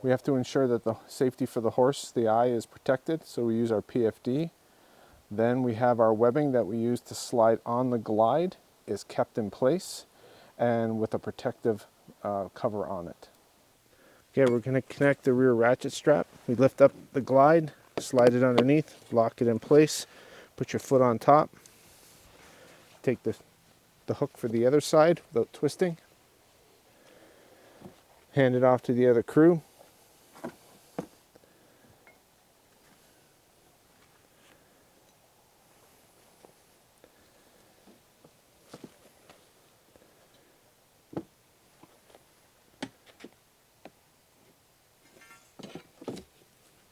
We have to ensure that the safety for the horse, the eye, is protected, so we use our PFD. Then we have our webbing that we use to slide on the glide is kept in place and with a protective cover on it. Okay, we're going to connect the rear ratchet strap. We lift up the glide, slide it underneath, lock it in place, put your foot on top, take the hook for the other side without twisting, hand it off to the other crew.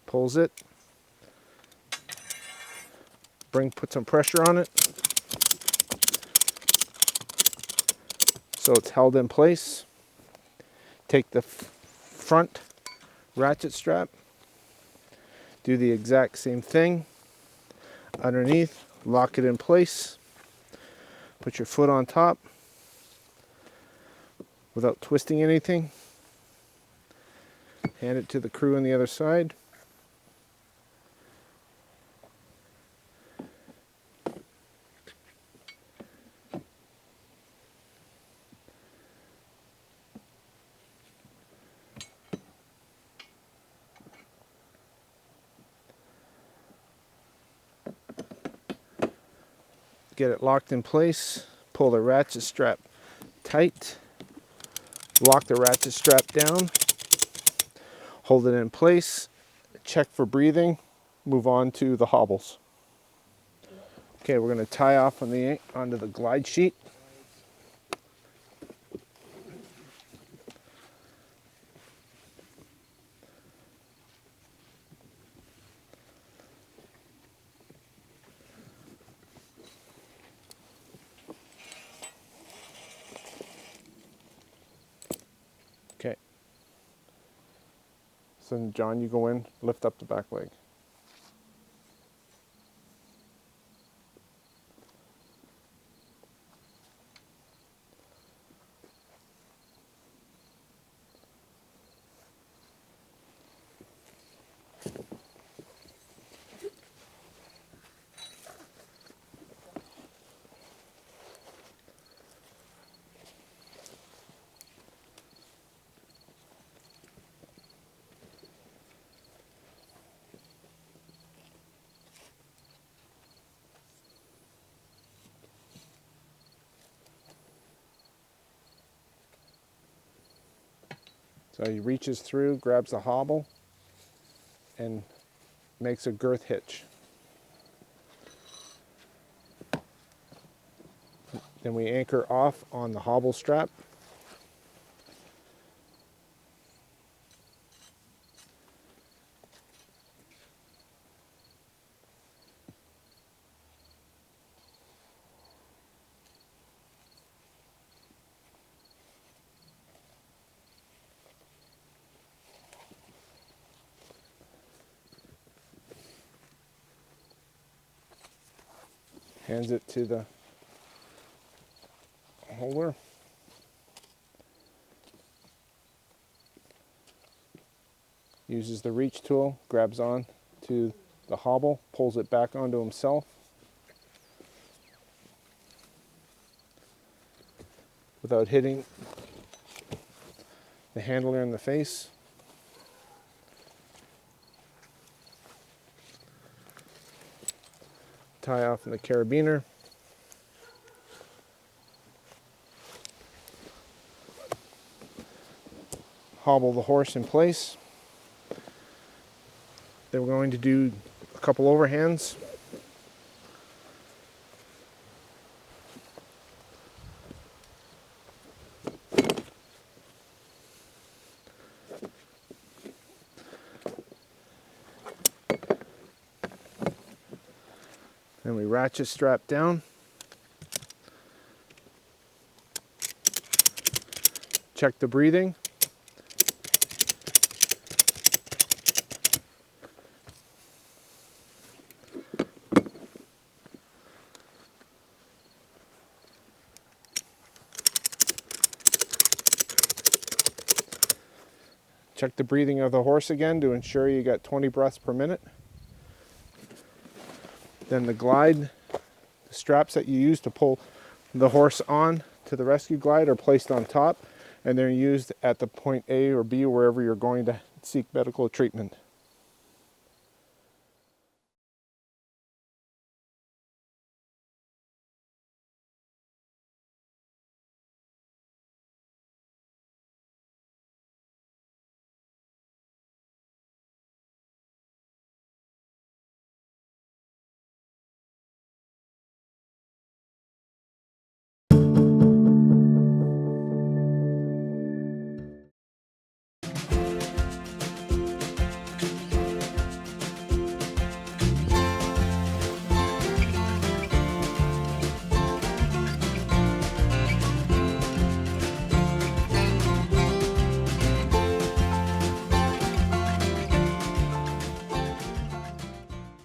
Pulls it, put some pressure on it so it's held in place. Take the front ratchet strap, do the exact same thing underneath, lock it in place, put your foot on top without twisting anything, hand it to the crew on the other side. Get it locked in place, pull the ratchet strap tight, lock the ratchet strap down, hold it in place, check for breathing, move on to the hobbles. Okay, we're going to tie off onto the glide sheet. Okay. So John, you go in, lift up the back leg. So he reaches through, grabs the hobble, and makes a girth hitch. Then we anchor off on the hobble strap. Hands it to the holder. Uses the reach tool, grabs on to the hobble, pulls it back onto himself. Without hitting the handler in the face. Tie off in the carabiner. Hobble the horse in place. Then we're going to do a couple overhands. Then we ratchet strap down. Check the breathing. Check the breathing of the horse again to ensure you got 20 breaths per minute. Then the glide, the straps that you use to pull the horse on to the rescue glide are placed on top, and they're used at the point A or B, wherever you're going to seek medical treatment.